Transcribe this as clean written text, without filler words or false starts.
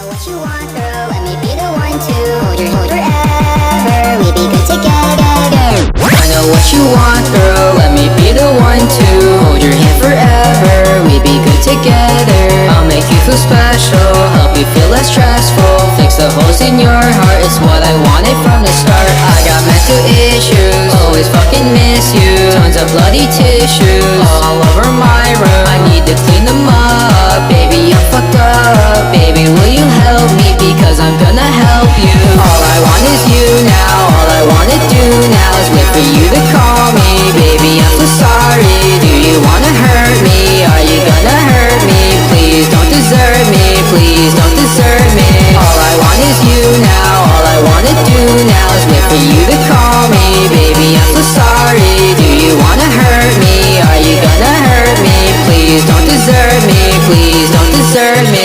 know what you want, girl. Let me be the one to hold your hand forever. We be good together. I know what you want, girl. Let me be the one to hold your hand forever. We be good together. I'll make you feel special, help you feel less stressful. Fix the holes in your heart, it's what I wanted from the start. I got mental issues, always fucking miss you. Tons of bloody tissues all over my room. I need to clean them up, baby, I'm fucked up. Baby, will you help me, because I'm gonna help you. All I want is you now, all I wanna do now is wait for you to call me. Baby, I'm so sorry, do you wanna hurt me? Are you gonna hurt me? Please don't desert me, please don't desert me. All I want is you now, all I wanna do now is wait for you to call me. Baby, I'm so sorry, do you wanna hurt me? Are you gonna hurt me? Please don't desert me, please don't desert me.